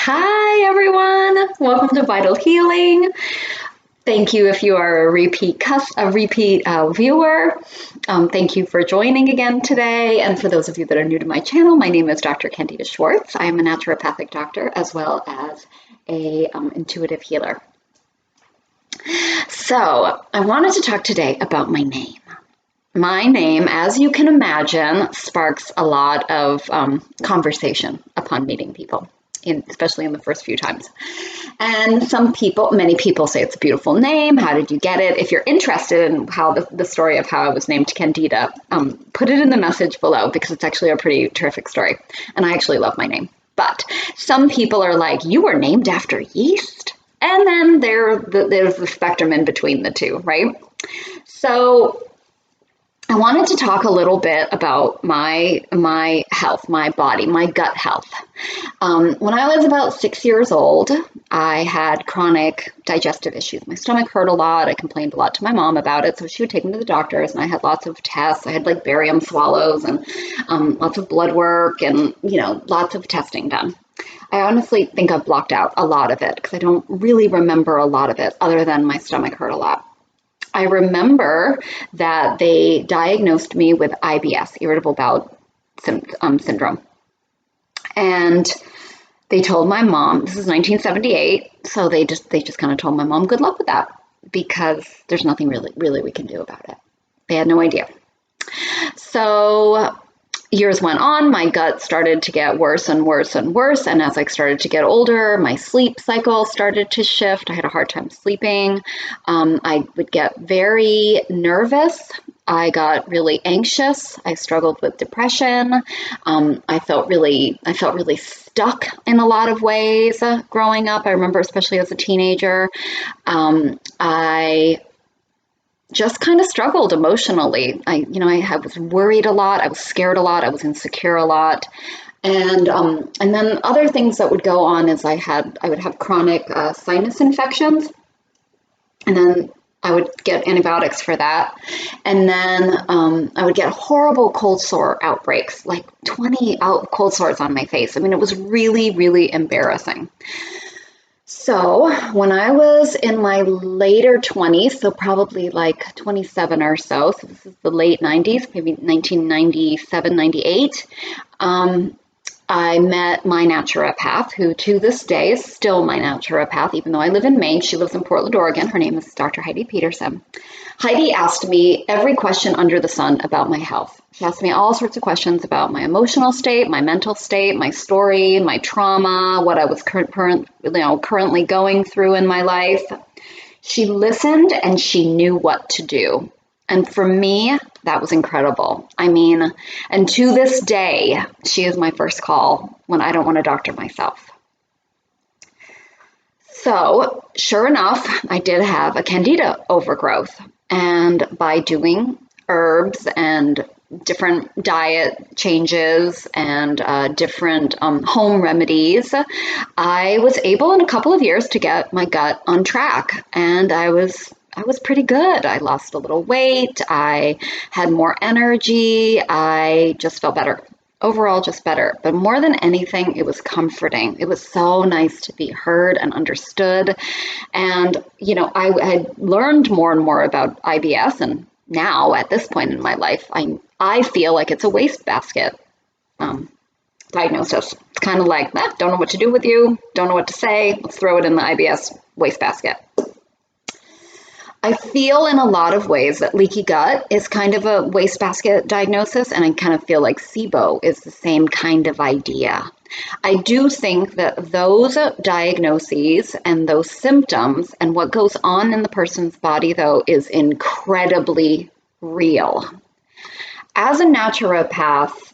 Hi, everyone. Welcome to Vital Healing. Thank you if you are a repeat viewer. Thank you for joining again today. And for those of you that are new to my channel, my name is Dr. Candida Schwartz. I am a naturopathic doctor as well as a intuitive healer. So I wanted to talk today about my name. My name, as you can imagine, sparks a lot of conversation upon meeting people, especially in the first few times. And many people say it's a beautiful name. How did you get it? If you're interested in how the story of how I was named Candida, put it in the message below because it's actually a pretty terrific story. And I actually love my name. But some people are like, you were named after yeast? And then there's the spectrum in between the two, right? So I wanted to talk a little bit about my health, my body, my gut health. When I was about 6 years old, I had chronic digestive issues. My stomach hurt a lot. I complained a lot to my mom about it, so she would take me to the doctors, and I had lots of tests. I had like barium swallows and lots of blood work and, lots of testing done. I honestly think I've blocked out a lot of it because I don't really remember a lot of it other than my stomach hurt a lot. I remember that they diagnosed me with IBS, irritable bowel syndrome. And they told my mom, this is 1978, so they just kind of told my mom, good luck with that, because there's nothing really we can do about it. They had no idea. So years went on, my gut started to get worse and worse and worse. And as I started to get older, my sleep cycle started to shift. I had a hard time sleeping. I would get very nervous. I got really anxious. I struggled with depression. I felt really stuck in a lot of ways growing up. I remember, especially as a teenager, I just kind of struggled emotionally. I was worried a lot. I was scared a lot. I was insecure a lot. And then other things that would go on is I would have chronic sinus infections, and then I would get antibiotics for that. And then I would get horrible cold sore outbreaks, like 20 cold sores on my face. I mean, it was really embarrassing. So when I was in my later 20s, so probably like 27 or so this is the late 90s, maybe 1997, 98, I met my naturopath, who to this day is still my naturopath, even though I live in Maine. She lives in Portland, Oregon. Her name is Dr. Heidi Peterson. Heidi asked me every question under the sun about my health. She asked me all sorts of questions about my emotional state, my mental state, my story, my trauma, what I was currently going through in my life. She listened and she knew what to do. And for me, that was incredible. I mean, and to this day, she is my first call when I don't want to doctor myself. So sure enough, I did have a Candida overgrowth. And by doing herbs and different diet changes and different home remedies, I was able in a couple of years to get my gut on track. And I was pretty good. I lost a little weight. I had more energy. I just felt better. Overall, just better. But more than anything, it was comforting. It was so nice to be heard and understood. And, I had learned more and more about IBS. And now at this point in my life, I feel like it's a wastebasket diagnosis. It's kind of like, don't know what to do with you. Don't know what to say. Let's throw it in the IBS wastebasket. I feel in a lot of ways that leaky gut is kind of a wastebasket diagnosis, and I kind of feel like SIBO is the same kind of idea. I do think that those diagnoses and those symptoms and what goes on in the person's body, though, is incredibly real. As a naturopath,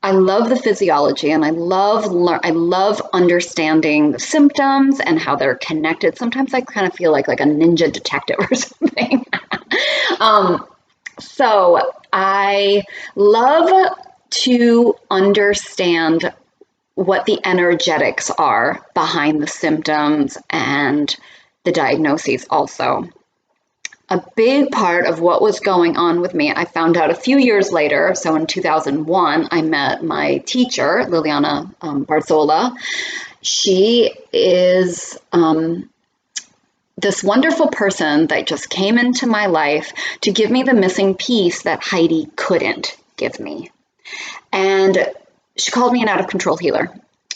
I love the physiology, and I love understanding the symptoms and how they're connected. Sometimes I kind of feel like a ninja detective or something. So I love to understand what the energetics are behind the symptoms and the diagnoses also. A big part of what was going on with me, I found out a few years later. So in 2001, I met my teacher, Liliana Barzola, She is this wonderful person that just came into my life to give me the missing piece that Heidi couldn't give me. And she called me an out of control healer.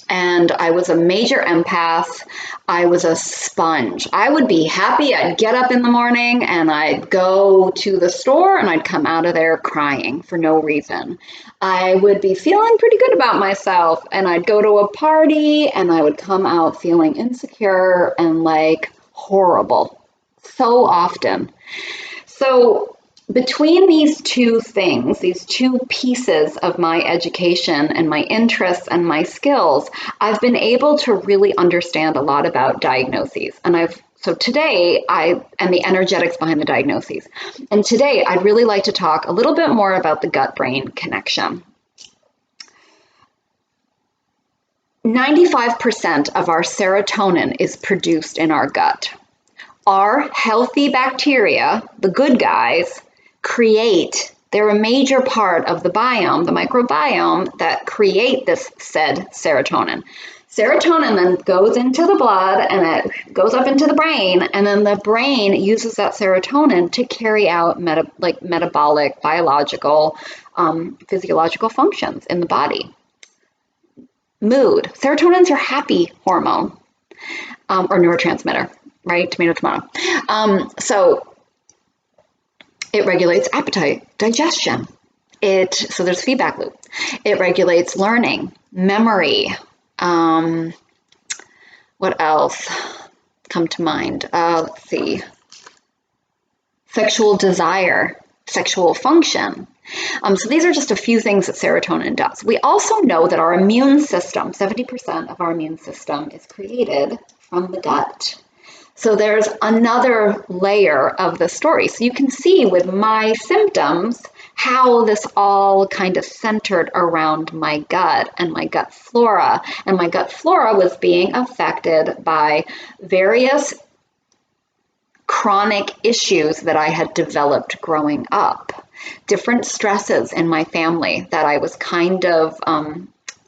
And I was a major empath. I was a sponge. I would be happy. I'd get up in the morning and I'd go to the store and I'd come out of there crying for no reason. I would be feeling pretty good about myself and I'd go to a party and I would come out feeling insecure and like horrible so often. So between these two things, these two pieces of my education and my interests and my skills, I've been able to really understand a lot about diagnoses. And so today, and the energetics behind the diagnoses. And today, I'd really like to talk a little bit more about the gut-brain connection. 95% of our serotonin is produced in our gut. Our healthy bacteria, the good guys, they're a major part of the biome, the microbiome, that create this said serotonin. Serotonin then goes into the blood and it goes up into the brain, and then the brain uses that serotonin to carry out metabolic, biological, physiological functions in the body. Mood. Serotonin's your happy hormone, or neurotransmitter, right? Tomato, tomato. So it regulates appetite, digestion. So there's a feedback loop. It regulates learning, memory. What else come to mind? Let's see. Sexual desire, sexual function. So these are just a few things that serotonin does. We also know that our immune system, 70% of our immune system is created from the gut. So there's another layer of the story. So you can see with my symptoms how this all kind of centered around my gut and my gut flora. And my gut flora was being affected by various chronic issues that I had developed growing up. Different stresses in my family that I was kind of I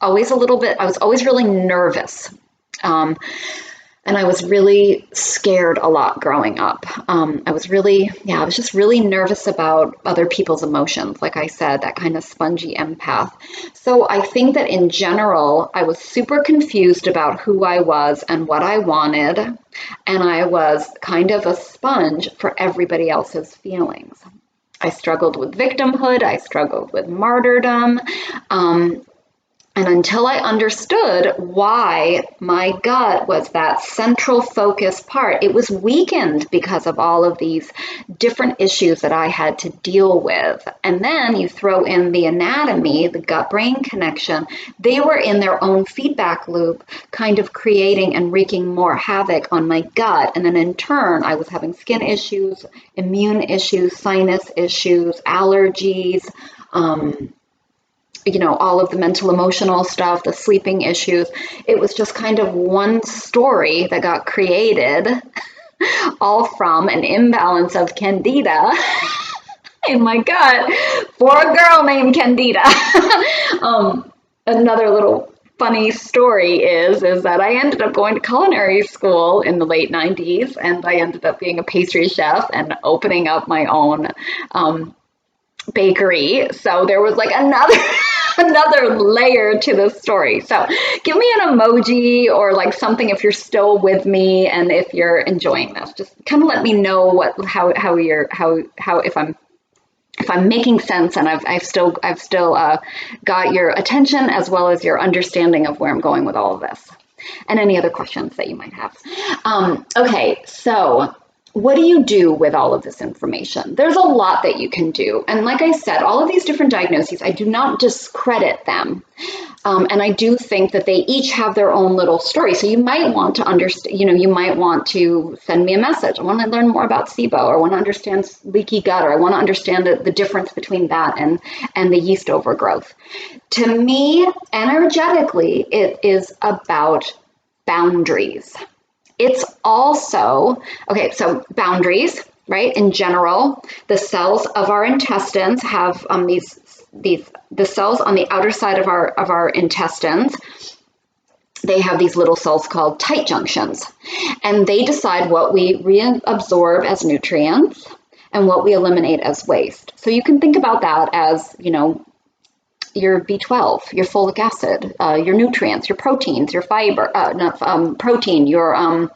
was always really nervous. And I was really scared a lot growing up. I was just really nervous about other people's emotions. Like I said, that kind of spongy empath. So I think that in general, I was super confused about who I was and what I wanted. And I was kind of a sponge for everybody else's feelings. I struggled with victimhood. I struggled with martyrdom. And until I understood why my gut was that central focus part, it was weakened because of all of these different issues that I had to deal with. And then you throw in the anatomy, the gut-brain connection. They were in their own feedback loop, kind of creating and wreaking more havoc on my gut. And then in turn, I was having skin issues, immune issues, sinus issues, allergies, all of the mental, emotional stuff, the sleeping issues. It was just kind of one story that got created, all from an imbalance of Candida in my gut for a girl named Candida. Another little funny story is that I ended up going to culinary school in the late 90s, and I ended up being a pastry chef and opening up my own bakery. So there was like another layer to the story. So give me an emoji or like something if you're still with me and if you're enjoying this. Just kind of let me know if I'm making sense and I've still got your attention as well as your understanding of where I'm going with all of this, and any other questions that you might have. Okay, so what do you do with all of this information? There's a lot that you can do. And like I said, all of these different diagnoses, I do not discredit them. And I do think that they each have their own little story. So you might want to understand, you might want to send me a message. I want to learn more about SIBO, or I want to understand leaky gut, or I want to understand the difference between that and the yeast overgrowth. To me, energetically, it is about boundaries. It's also, okay, so boundaries, right? In general, the cells of our intestines have the cells on the outer side of our intestines they have these little cells called tight junctions, and they decide what we reabsorb as nutrients and what we eliminate as waste. So you can think about that as, your B12, your folic acid, your nutrients, your proteins, your fiber, protein, your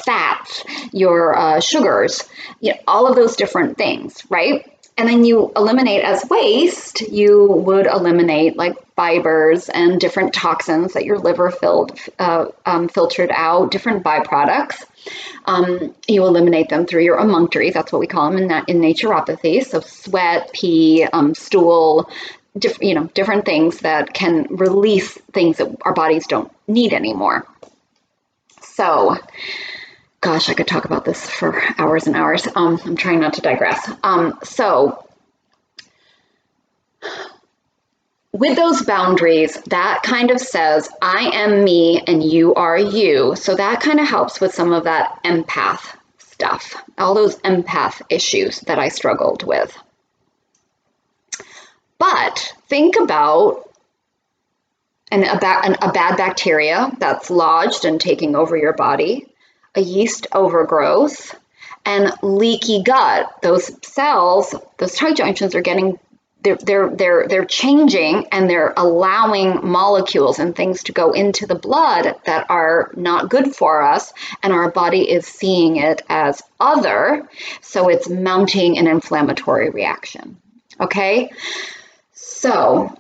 fats, your sugars, all of those different things, right? And then you eliminate as waste, you would eliminate like fibers and different toxins that your liver filtered out, different byproducts. You eliminate them through your emunctories. That's what we call them in naturopathy. So sweat, pee, stool, different things that can release things that our bodies don't need anymore. So, gosh, I could talk about this for hours and hours. I'm trying not to digress. So with those boundaries, that kind of says, I am me and you are you. So that kind of helps with some of that empath stuff, all those empath issues that I struggled with. But think about a bad bacteria that's lodged and taking over your body, a yeast overgrowth, and leaky gut. Those cells, those tight junctions are getting, they're changing, and they're allowing molecules and things to go into the blood that are not good for us, and our body is seeing it as other, so it's mounting an inflammatory reaction. Okay? So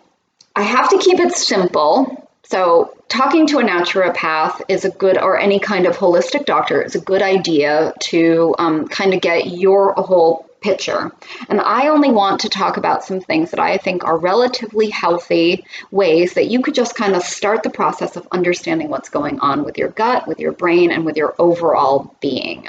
I have to keep it simple. So talking to a naturopath is a good, or any kind of holistic doctor is a good idea to kind of get your whole picture. And I only want to talk about some things that I think are relatively healthy ways that you could just kind of start the process of understanding what's going on with your gut, with your brain, and with your overall being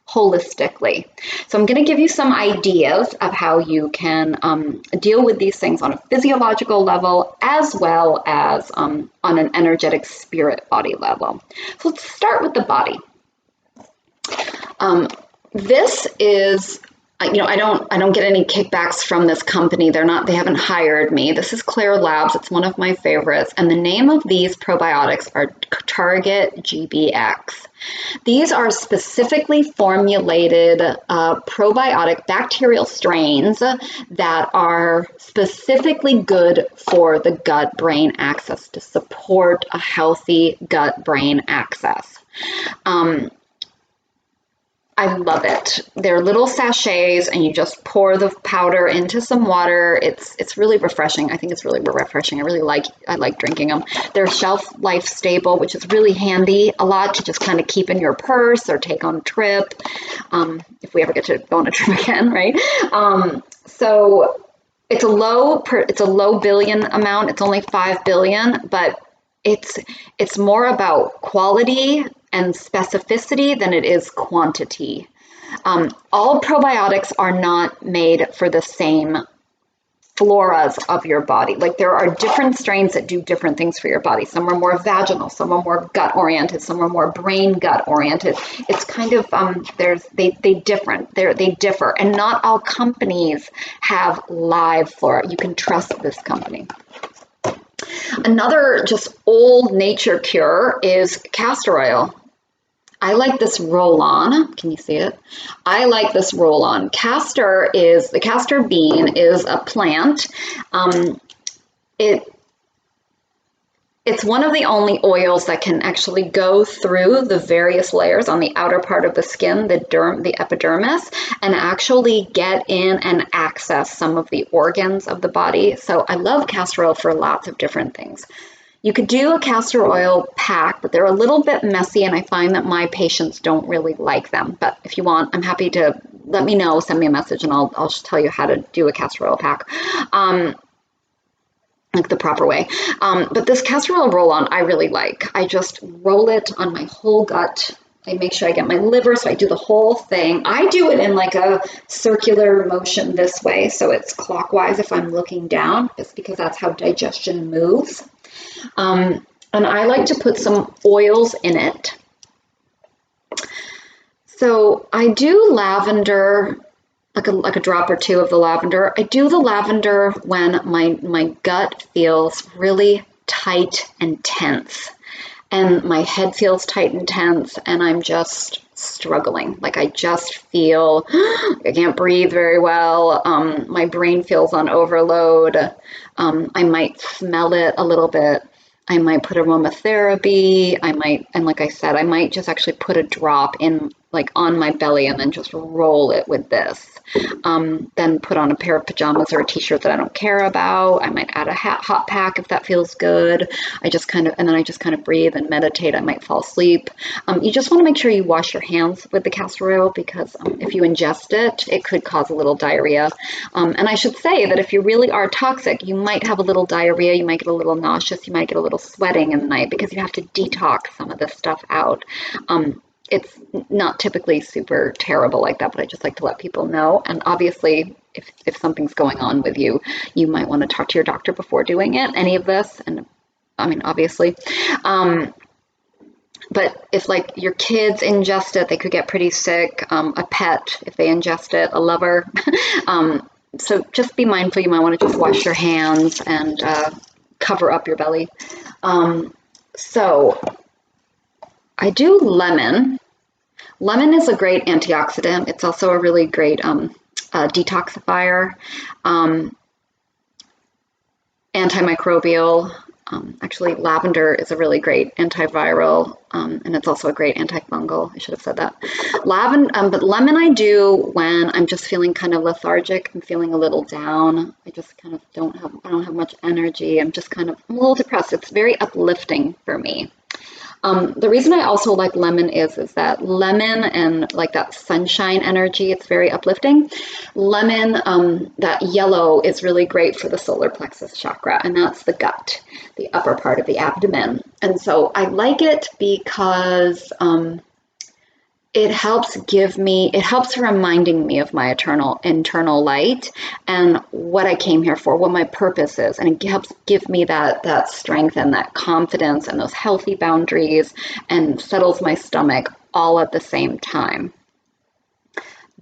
holistically. So I'm going to give you some ideas of how you can deal with these things on a physiological level, as well as on an energetic spirit body level. So let's start with the body. This is, I don't get any kickbacks from this company. They haven't hired me. This is Claire Labs. It's one of my favorites. And the name of these probiotics are Target GBX. These are specifically formulated probiotic bacterial strains that are specifically good for the gut-brain axis, to support a healthy gut-brain axis. I love it. They're little sachets, and you just pour the powder into some water. It's really refreshing. I think it's really refreshing. I like drinking them. They're shelf life stable, which is really handy a lot to just kind of keep in your purse or take on a trip, if we ever get to go on a trip again, right? So it's a low billion amount. It's only 5 billion, but it's more about quality and specificity than it is quantity. All probiotics are not made for the same floras of your body. Like, there are different strains that do different things for your body. Some are more vaginal, some are more gut oriented, some are more brain gut oriented. It's kind of they differ, and not all companies have live flora. You can trust this company. Another just old nature cure is castor oil. I like this roll-on. Can you see it? I like this roll-on. The castor bean is a plant. It's one of the only oils that can actually go through the various layers on the outer part of the skin, the epidermis, and actually get in and access some of the organs of the body. So I love castor oil for lots of different things. You could do a castor oil pack, but they're a little bit messy, and I find that my patients don't really like them. But if you want, I'm happy to let me know, send me a message, and I'll just tell you how to do a castor oil pack. Like the proper way. But this castor oil roll-on I really like. I just roll it on my whole gut. I make sure I get my liver, so I do the whole thing. I do it in like a circular motion this way, so it's clockwise if I'm looking down, just because that's how digestion moves. And I like to put some oils in it. So I do lavender, like a drop or two of the lavender. I do the lavender when my gut feels really tight and tense. and my head feels tight and tense, and I'm just struggling. Like I just feel I can't breathe very well. My brain feels on overload. I might smell it a little bit. I might put aromatherapy. And like I said, I might just actually put a drop in, like on my belly, and then just roll it with this. Then put on a pair of pajamas or a t-shirt that I don't care about. I might add a hot pack if that feels good. And then I just kind of breathe and meditate. I might fall asleep. You just want to make sure you wash your hands with the castor oil, because if you ingest it, it could cause a little diarrhea. And I should say that if you really are toxic, you might have a little diarrhea, you might get a little nauseous, you might get a little sweating in the night, because you have to detox some of this stuff out. It's not typically super terrible like that, but I just like to let people know. And obviously, if something's going on with you, you might want to talk to your doctor before doing any of this. And I mean, obviously. But if like your kids ingest it, they could get pretty sick. A pet, if they ingest it, a lover. So just be mindful. You might want to just wash your hands and cover up your belly. So I do lemon. Lemon is a great antioxidant. It's also a really great detoxifier, antimicrobial. Actually, lavender is a really great antiviral, and it's also a great antifungal. I should have said that. But lemon I do when I'm just feeling kind of lethargic. I'm feeling a little down. I just kind of I don't have much energy. I'm a little depressed. It's very uplifting for me. The reason I also like lemon is that lemon and like that sunshine energy, it's very uplifting. Lemon, that yellow is really great for the solar plexus chakra, and that's the gut, the upper part of the abdomen. And so I like it because it helps reminding me of my internal light and what I came here for, what my purpose is. And it helps give me that strength and that confidence and those healthy boundaries, and settles my stomach all at the same time.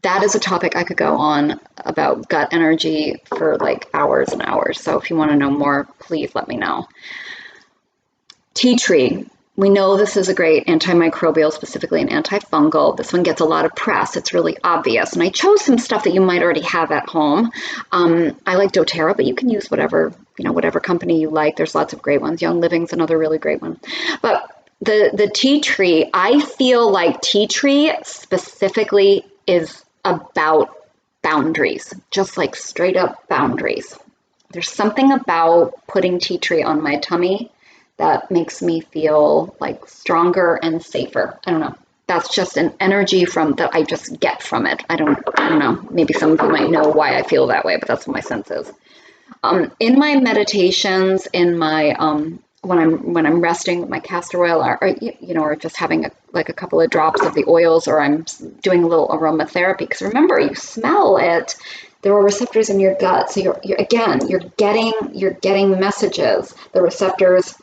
That is a topic I could go on about gut energy for like hours and hours. So if you want to know more, please let me know. Tea tree. We know this is a great antimicrobial, specifically an antifungal. This one gets a lot of press. It's really obvious. And I chose some stuff that you might already have at home. I like doTERRA, but you can use whatever company you like. There's lots of great ones. Young Living's another really great one. But the tea tree, I feel like tea tree specifically is about boundaries, just like straight up boundaries. There's something about putting tea tree on my tummy that makes me feel like stronger and safer. I don't know. That's just an energy that I just get from it. I don't know. Maybe some of you might know why I feel that way, but that's what my sense is. In my meditations, in my when I'm resting with my castor oil, or just having a couple of drops of the oils, or I'm doing a little aromatherapy. Because remember, you smell it. There are receptors in your gut, so you're getting messages. The receptors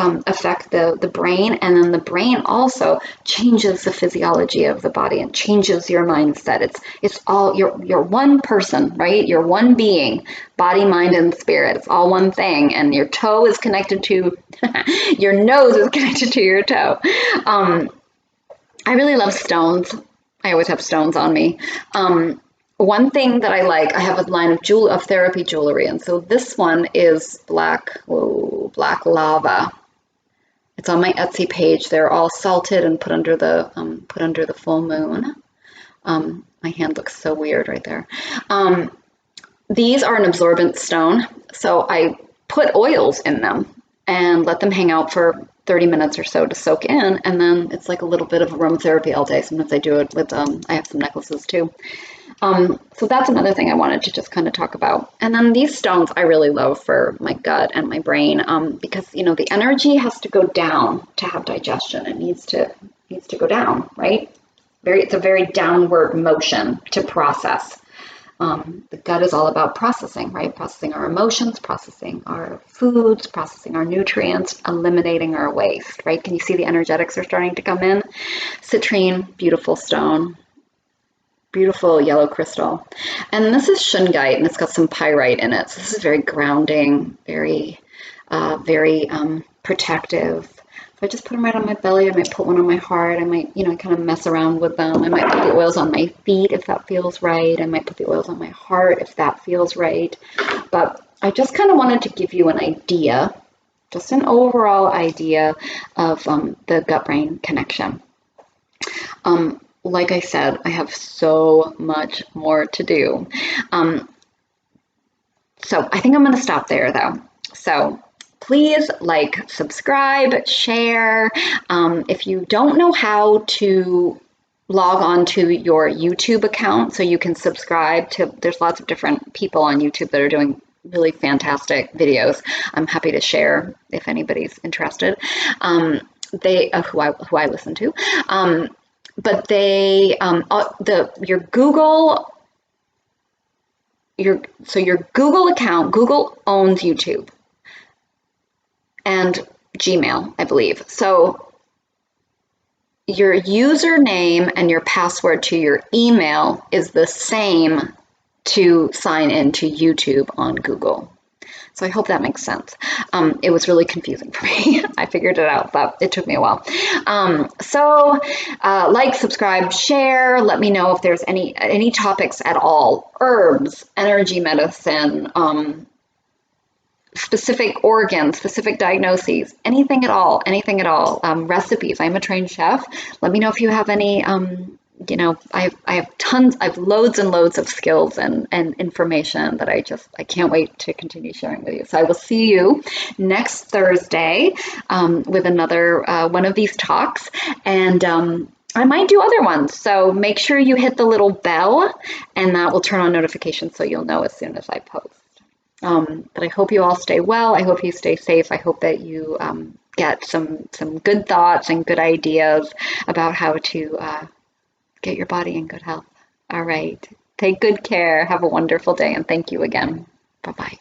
affect the brain, and then the brain also changes the physiology of the body and changes your mindset. It's all you're one person, right? You're one being, body, mind, and spirit. It's all one thing, and your toe is connected to your nose is connected to your toe. I really love stones. I always have stones on me. One thing that I have a line of therapy jewelry, and so this one is black lava. It's on my Etsy page. They're all salted and put under the full moon. My hand looks so weird right there. These are an absorbent stone, so I put oils in them and let them hang out for 30 minutes or so to soak in, and then it's like a little bit of aromatherapy all day. Sometimes I do it with I have some necklaces too. So that's another thing I wanted to just kind of talk about. And then these stones I really love for my gut and my brain, because the energy has to go down to have digestion. It needs to go down, right? It's a very downward motion to process. The gut is all about processing, right? Processing our emotions, processing our foods, processing our nutrients, eliminating our waste, right? Can you see the energetics are starting to come in? Citrine, beautiful stone. Beautiful yellow crystal. And this is shungite, and it's got some pyrite in it. So this is very grounding, very protective. I just put them right on my belly. I might put one on my heart. I might, kind of mess around with them. I might put the oils on my feet if that feels right. I might put the oils on my heart if that feels right. But I just kind of wanted to give you an idea, just an overall idea of the gut-brain connection. Like I said, I have so much more to do. So I think I'm going to stop there though. So please subscribe, share. If you don't know how to log on to your YouTube account so you can subscribe to, there's lots of different people on YouTube that are doing really fantastic videos. I'm happy to share if anybody's interested. Who I listen to. But they, your Google account, Google owns YouTube and Gmail, I believe. So your username and your password to your email is the same to sign into YouTube on Google. So I hope that makes sense. It was really confusing for me. I figured it out, but it took me a while. Subscribe, share. Let me know if there's any topics at all. Herbs, energy medicine, specific organs, specific diagnoses, anything at all. Recipes. I'm a trained chef. Let me know if you have any. I have tons, I have loads and loads of skills and information that I can't wait to continue sharing with you. So I will see you next Thursday with another one of these talks, and I might do other ones. So make sure you hit the little bell, and that will turn on notifications so you'll know as soon as I post. But I hope you all stay well. I hope you stay safe. I hope that you get some good thoughts and good ideas about how to get your body in good health. All right. Take good care. Have a wonderful day. And thank you again. Bye-bye.